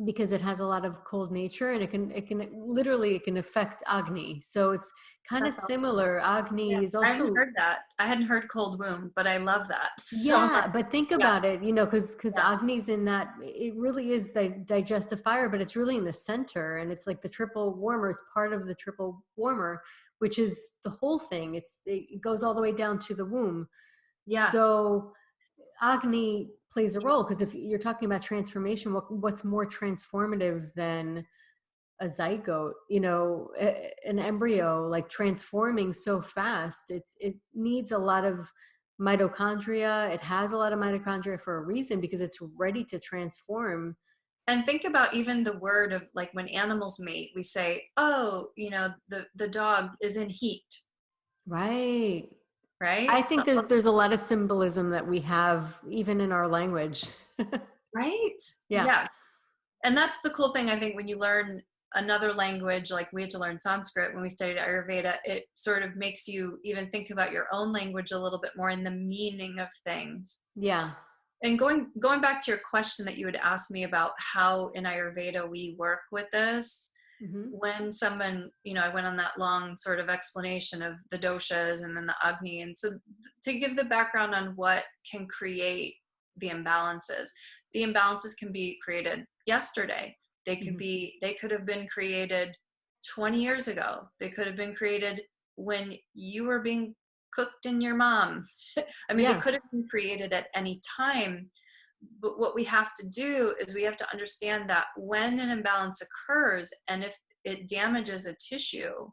because it has a lot of cold nature, and it can affect Agni. So it's kind of That's awesome. similar. Yeah, Agni is I hadn't also, heard that. I hadn't heard cold womb, but I love that so much. yeah, but think Yeah, about it, because yeah, Agni's in that, it really is the digestive fire, but it's really in the center, and it's like the triple warmer is part of the triple warmer, which is the whole thing. It goes all the way down to the womb. yeah. So Agni plays a role, because if you're talking about transformation, what's more transformative than a zygote, an embryo, like transforming so fast. It needs a lot of mitochondria. It has a lot of mitochondria for a reason, because it's ready to transform. And think about even the word of, like, when animals mate, we say, "Oh, the dog is in heat," Right. right? I So, think there's a lot of symbolism that we have even in our language. right? Yeah. Yes. And that's the cool thing, I think, when you learn another language, like we had to learn Sanskrit when we studied Ayurveda, it sort of makes you even think about your own language a little bit more and the meaning of things. Yeah. And going back to your question that you had asked me about how in Ayurveda we work with this, Hmm. when someone, I went on that long sort of explanation of the doshas and then the Agni. And so to give the background on what can create the imbalances, the imbalances can be created yesterday. Hmm. They could have been created 20 years ago. They could have been created when you were being cooked in your mom. I mean, they Yeah. could have been created at any time. But what we have to do is we have to understand that when an imbalance occurs, and if it damages a tissue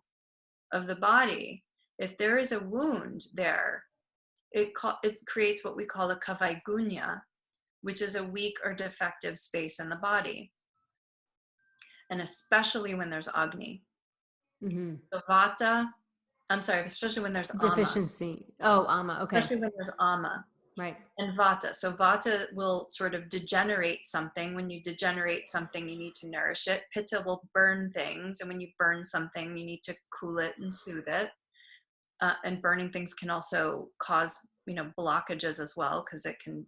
of the body, if there is a wound there, it creates what we call a kavaigunya, which is a weak or defective space in the body, and especially when there's agni. Hmm. So vata, I'm sorry, especially when there's ama, Deficiency. Oh, ama. Okay. especially when there's ama. Right. And vata. So vata will sort of degenerate something. When you degenerate something, you need to nourish it. Pitta will burn things. And when you burn something, you need to cool it and soothe it. And burning things can also cause, blockages as well, because it can,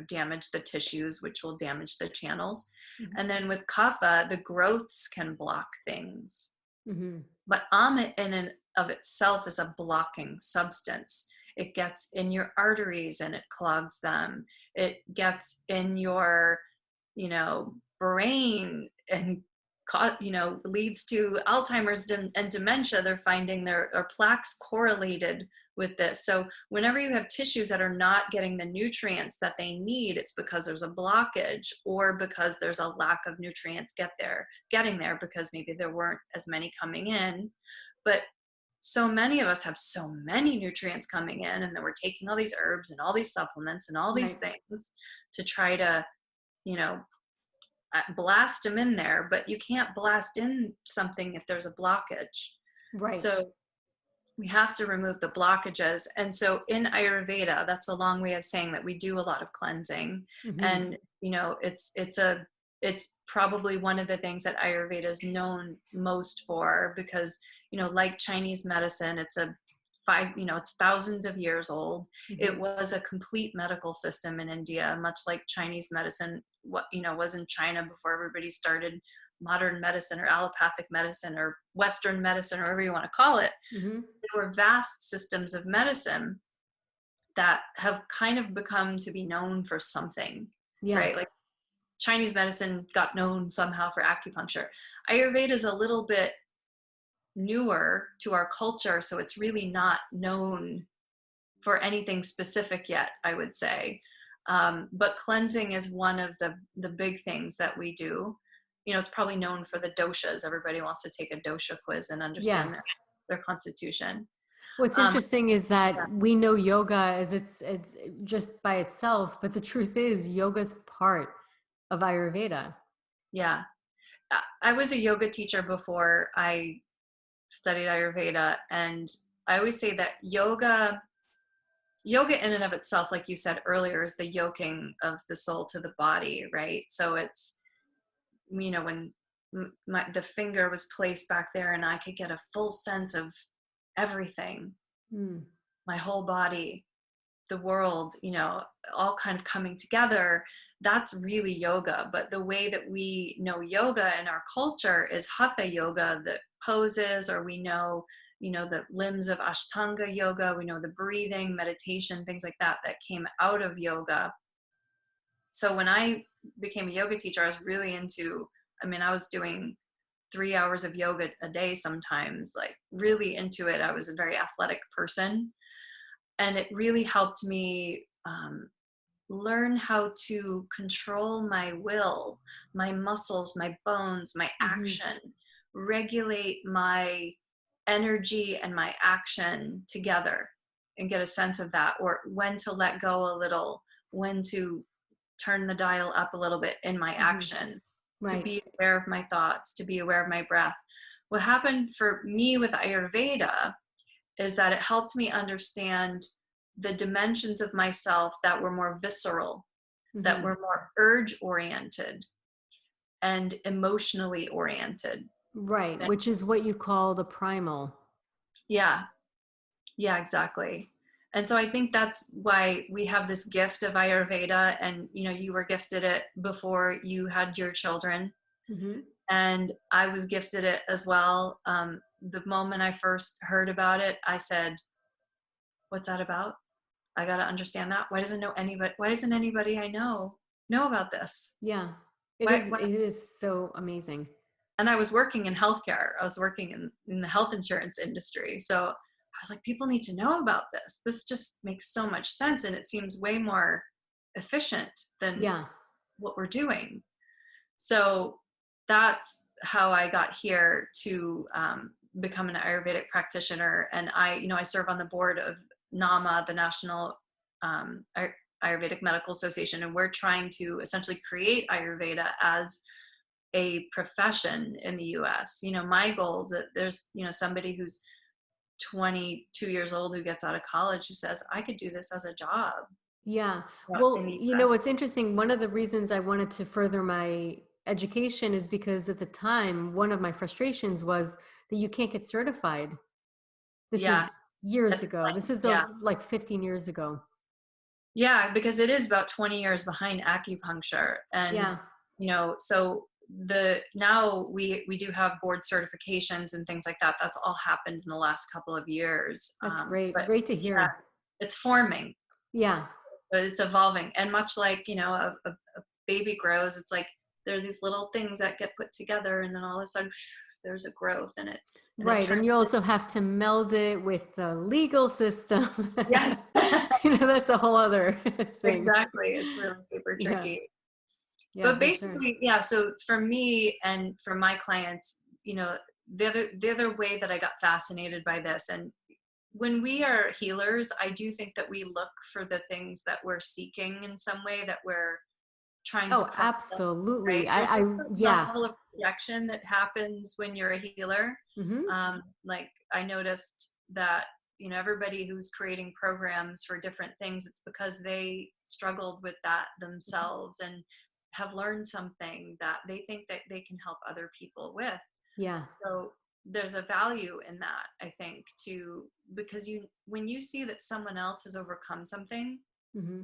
damage the tissues, which will damage the channels. And then with kapha, the growths can block things. Hmm. But amit in and of itself is a blocking substance. It gets in your arteries and it clogs them. It gets in your, brain and leads to Alzheimer's and dementia. They're finding there are plaques correlated with this. So whenever you have tissues that are not getting the nutrients that they need, it's because there's a blockage or because there's a lack of nutrients getting there because maybe there weren't as many coming in. But so many of us have so many nutrients coming in, and then we're taking all these herbs and all these supplements and all these Right. things to try to, you know, blast them in there, but you can't blast in something if there's a blockage. Right. So we have to remove the blockages. And so in Ayurveda, that's a long way of saying that we do a lot of cleansing. Hmm. And, it's probably one of the things that Ayurveda is known most for because, like Chinese medicine, it's thousands of years old. It Hmm. was a complete medical system in India, much like Chinese medicine, was in China before everybody started modern medicine or allopathic medicine or Western medicine or whatever you want to call it. Hmm. There were vast systems of medicine that have kind of become to be known for something, Yeah. right? Like Chinese medicine got known somehow for acupuncture. Ayurveda is a little bit newer to our culture, so it's really not known for anything specific yet, I would say. But cleansing is one of the big things that we do. It's probably known for the doshas. Everybody wants to take a dosha quiz and Yeah. understand their constitution. What's Um, interesting is that we know yoga as it's just by itself, but the truth is yoga's part of Ayurveda. yeah, I was a yoga teacher before I studied Ayurveda, and I always say that yoga in and of itself, like you said earlier, is the yoking of the soul to the body, right? So it's, when the finger was placed back there and I could get a full sense of everything, Mm. my whole body, the world, all kind of coming together. That's really yoga. But the way that we know yoga in our culture is hatha yoga, the poses, or we know, the limbs of Ashtanga yoga. We know the breathing, meditation, things like that came out of yoga. So when I became a yoga teacher, I was really I was doing 3 hours of yoga a day sometimes, like really into it. I was a very athletic person. And it really helped me learn how to control my will, my muscles, my bones, my Hmm. action, regulate my energy and my action together and get a sense of that, or when to let go a little, when to turn the dial up a little bit in my Hmm. action, to Right. be aware of my thoughts, to be aware of my breath. What happened for me with Ayurveda is that it helped me understand the dimensions of myself that were more visceral, that Hmm. were more urge oriented and emotionally oriented. Right. And Which is what you call the primal. yeah, yeah, exactly. And so I think that's why we have this gift of Ayurveda, and you were gifted it before you had your children, Hmm. and I was gifted it as well. The moment I first heard about it, I said, "What's that about? I got to understand that. Why doesn't anybody I know about this? Yeah. Why?" It is so amazing. And I was working in healthcare. I was working in the health insurance industry. So I was like, people need to know about this. This just makes so much sense. And it seems way more efficient than Yeah. what we're doing. So that's how I got here to become an Ayurvedic practitioner. And I serve on the board of NAMA, the National Ayurvedic Medical Association, and we're trying to essentially create Ayurveda as a profession in the US. My goal is that there's, somebody who's 22 years old who gets out of college who says, I could do this as a job Yeah. in Well, the you know, US. what's interesting, one of the reasons I wanted to further my education is because at the time, one of my frustrations was that you can't get certified. This Yeah. is years That's ago. This is yeah. like 15 years ago. Yeah, because it is about 20 years behind acupuncture. And, Yeah. so now we do have board certifications and things like that. That's all happened in the last couple of years. That's great. But Great to yeah, hear. it's forming, Yeah. but it's evolving. And much like, a baby grows, it's like there are these little things that get put together, and then all of a sudden there's a growth, and it Right. turns. And you also have to meld it with the legal system. Yes. That's a whole other thing. Exactly. It's really super Yeah. tricky. Yeah, But for sure. basically, yeah, so for me and for my clients, the other way that I got fascinated by this, and when we are healers, I do think that we look for the things that we're seeking in some way, that we're trying to Oh, process, right? absolutely. There's like a Yeah. level of projection that happens when you're a healer. Hmm. Like I noticed that, everybody who's creating programs for different things, it's because they struggled with that themselves and have learned something that they think that they can help other people with. Yeah. So there's a value in that, I think, because when you see that someone else has overcome something, Hmm.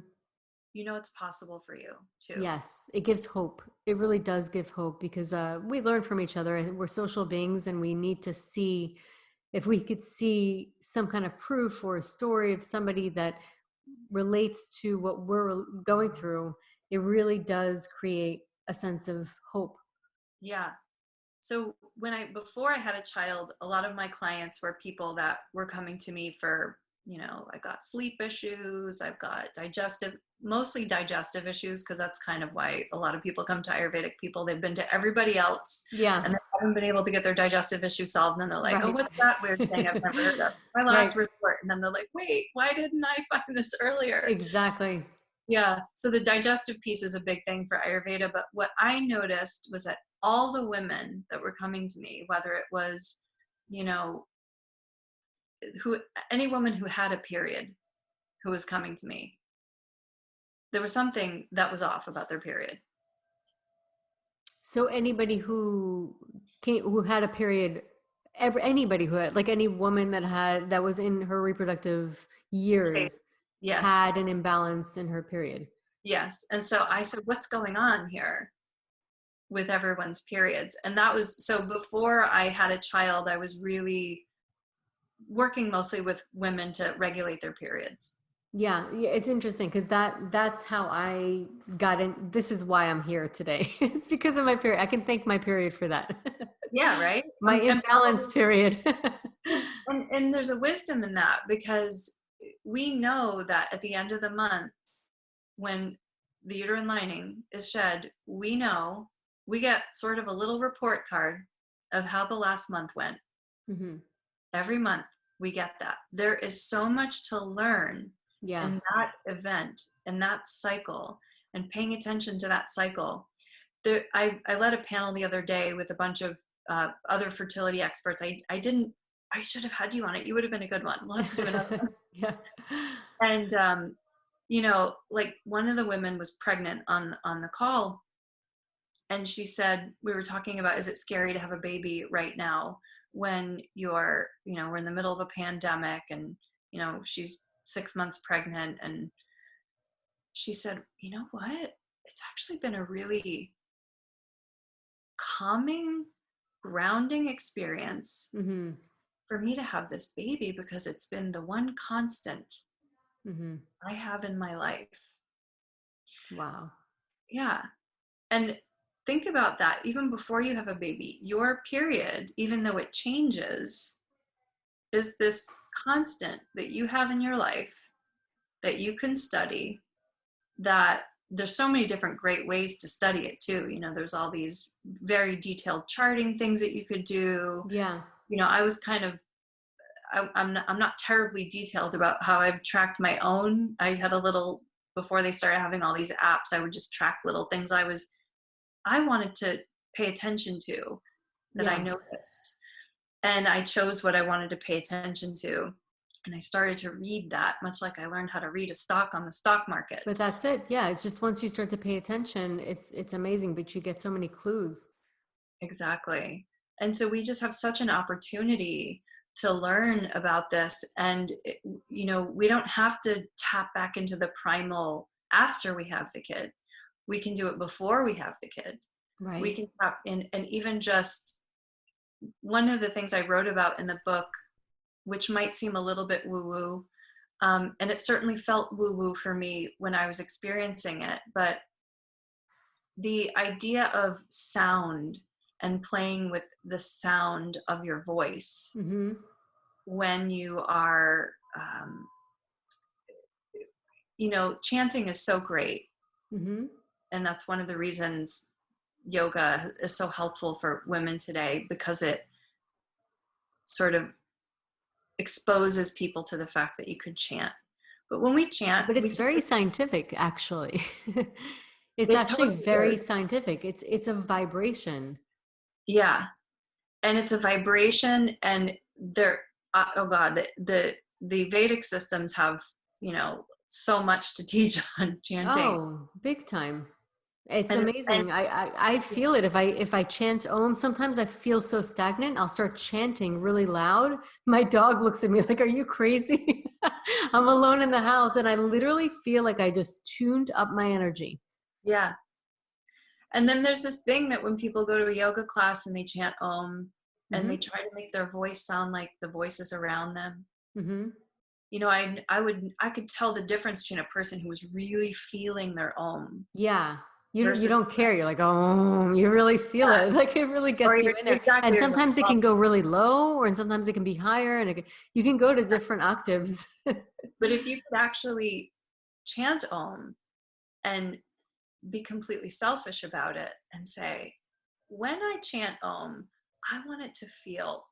it's possible for you too. Yes, it gives hope. It really does give hope because we learn from each other. We're social beings and we need to see if we could see some kind of proof or a story of somebody that relates to what we're going through. It really does create a sense of hope. Yeah. So before I had a child, a lot of my clients were people that were coming to me for, I got sleep issues, I've got mostly digestive issues, because that's kind of why a lot of people come to Ayurvedic people. They've been to everybody else Yeah, and they haven't been able to get their digestive issues solved. And then they're like, oh, right. what's that weird thing I've never heard of? My Right, last resort. And then they're like, wait, why didn't I find this earlier? exactly. Yeah. So the digestive piece is a big thing for Ayurveda. But what I noticed was that all the women that were coming to me, whether it was, you know, who any woman who had a period who was coming to me, there was something that was off about their period. So anybody who had a period, anybody who had, like any woman that was in her reproductive Taste. years Yes. had an imbalance in her period. Yes. And so I said, what's going on here with everyone's periods? And that was, so before I had a child, I was really working mostly with women to regulate their periods. Yeah, yeah, it's interesting because that's how I got in. This is why I'm here today. It's because of my period. I can thank my period for that. Yeah, right. My And probably, imbalanced period. and there's a wisdom in that, because we know that at the end of the month, when the uterine lining is shed, we get sort of a little report card of how the last month went. Hmm. Every month we get that. There is so much to learn Yeah. in that event, in that cycle, and paying attention to that cycle. I led a panel the other day with a bunch of other fertility experts. I should have had you on it. You would have been a good one. We'll have to do another one. Yeah. And like one of the women was pregnant on the call, and she said, we were talking about, is it scary to have a baby right now when we're in the middle of a pandemic, and she's 6 months pregnant. And she said, you know what, it's actually been a really calming, grounding experience Hmm. for me to have this baby, because it's been the one constant Hmm. I have in my life. Wow. Yeah. And think about that. Even before you have a baby, your period, even though it changes, is this constant that you have in your life that you can study. That there's so many different great ways to study it too. There's all these very detailed charting things that you could do. Yeah. I was kind of, I'm not terribly detailed about how I've tracked my own. I had a little, before they started having all these apps, I would just track little things I wanted to pay attention to, that I Yeah. noticed. And I chose what I wanted to pay attention to. And I started to read that, much like I learned how to read a stock on the stock market. But that's it. Yeah. It's just once you start to pay attention, it's amazing, but you get so many clues. Exactly. And so we just have such an opportunity to learn about this. And, we don't have to tap back into the primal after we have the kid. We can do it before we have the kid. We Right. can tap in. And even just one of the things I wrote about in the book, which might seem a little bit woo woo, and it certainly felt woo woo for me when I was experiencing it, but the idea of sound and playing with the sound of your voice Mm-hmm. when you are, chanting is so great. Mm-hmm. And that's one of the reasons yoga is so helpful for women today, because it sort of exposes people to the fact that you could chant. But when we chant, But we it's very typically, scientific, actually. It's it actually totally very is. scientific. It's a vibration. Yeah. And it's a vibration, and there, oh God, the Vedic systems have, so much to teach on chanting. Oh, big time. It's And amazing. I feel it if I chant Om. Sometimes I feel so stagnant. I'll start chanting really loud. My dog looks at me like, "Are you crazy?" I'm alone in the house, and I literally feel like I just tuned up my energy. yeah. And then there's this thing that when people go to a yoga class and they chant Om and they Mm-hmm. try to make their voice sound like the voices around them, Mm-hmm. I could tell the difference between a person who was really feeling their Om Yeah. You versus, don't care. You're like, oh, you really feel yeah, it. Like it really or gets you you're in there. exactly, And you're like, sometimes it oh. can go really low, or and sometimes it can be higher, and you can go to different octaves. But if you could actually chant Om and be completely selfish about it and say, when I chant Om, I want it to feel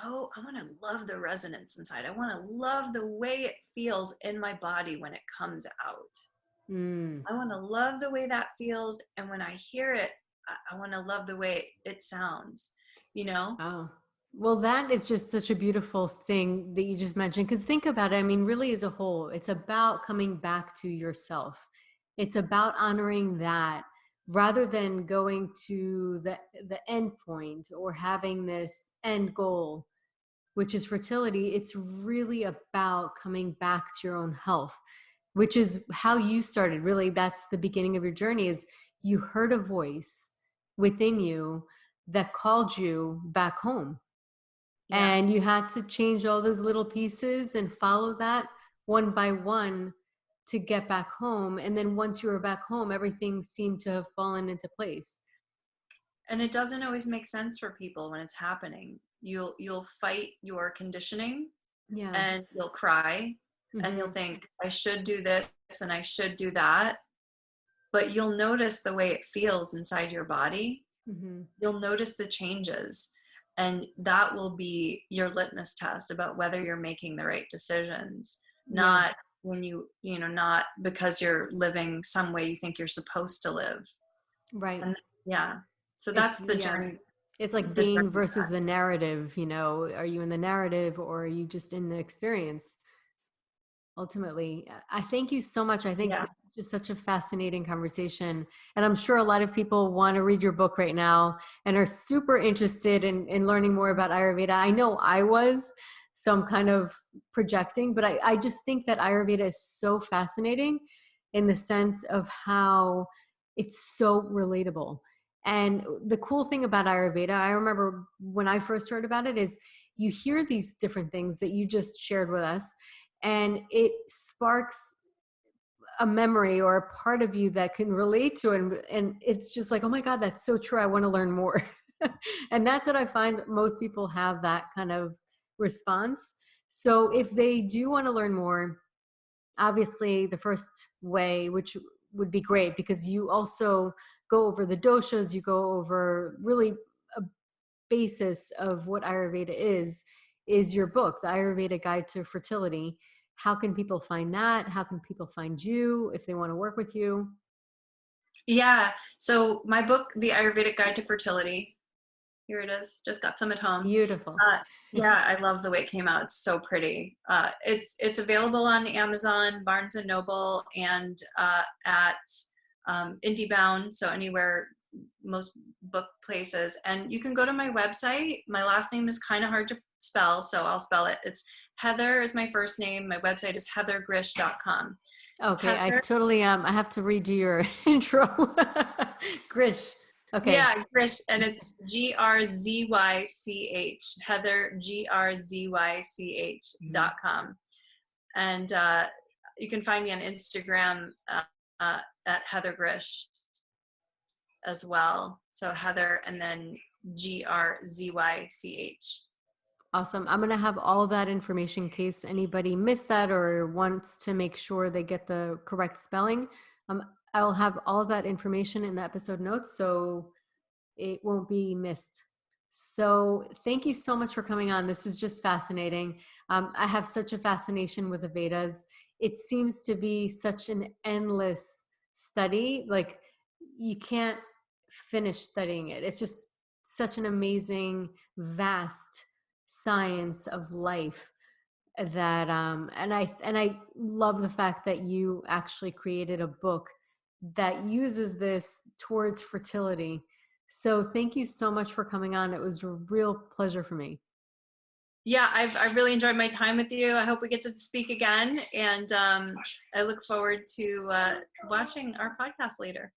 I want to love the resonance inside. I want to love the way it feels in my body when it comes out. Mm. I want to love the way that feels. And when I hear it, I want to love the way it sounds, you know? Oh, well, that is just such a beautiful thing that you just mentioned. Because think about it. I mean, really, as a whole, it's about coming back to yourself. It's about honoring that rather than going to the end point or having this end goal, which is fertility. It's really about coming back to your own health, which is how you started. Really, that's the beginning of your journey. Is you heard a voice within you that called you back home, Yeah. and you had to change all those little pieces and follow that one by one to get back home. And then once you were back home, everything seemed to have fallen into place. And it doesn't always make sense for people when it's happening. You'll fight your conditioning Yeah. and you'll cry and you'll Mm-hmm. think, I should do this and I should do that. But you'll notice the way it feels inside your body. Mm-hmm. You'll notice the changes. And that will be your litmus test about whether you're making the right decisions. Yeah. Not when not because you're living some way you think you're supposed to live. Right. And yeah, so It's, that's the yeah, journey. it's like The being journey. versus the narrative. Are you in the narrative or are you just in the experience? Ultimately, I thank you so much. I think Yeah. this is just such a fascinating conversation. And I'm sure a lot of people want to read your book right now and are super interested in learning more about Ayurveda. I know I was, so I'm kind of projecting, but I just think that Ayurveda is so fascinating in the sense of how it's so relatable. And the cool thing about Ayurveda, I remember when I first heard about it, is you hear these different things that you just shared with us, and it sparks a memory or a part of you that can relate to it, and it's just like, oh my god, that's so true, I want to learn more. And that's what I find, most people have that kind of response. So if they do want to learn more, obviously the first way, which would be great because you also go over the doshas, you go over really a basis of what Ayurveda is your book, The Ayurveda Guide to Fertility. How can people find that? How can people find you if they want to work with you? Yeah. So my book, The Ayurvedic Guide to Fertility, here it is. Just got some at home. Beautiful. Yeah, I love the way it came out. It's so pretty. It's available on Amazon, Barnes and Noble, and at IndieBound. So anywhere, most book places. And you can go to my website. My last name is kind of hard to spell, so I'll spell it. It's Heather is my first name. My website is heathergrish.com. Okay, I Heather, totally I have to redo your intro. Grish. Okay. yeah, Grish, and it's Grzych, Heather Grzych.com. And you can find me on Instagram at Heather Grish. as well. So Heather and then Grzych. Awesome. I'm going to have all that information in case anybody missed that or wants to make sure they get the correct spelling. I'll have all of that information in the episode notes so it won't be missed. So thank you so much for coming on. This is just fascinating. I have such a fascination with the Vedas. It seems to be such an endless study. Like you can't finish studying it. It's just such an amazing, vast science of life that and I love the fact that you actually created a book that uses this towards fertility. So thank you so much for coming on. It was a real pleasure for me. Yeah, I've really enjoyed my time with you. I hope we get to speak again, and I look forward to watching our podcast later.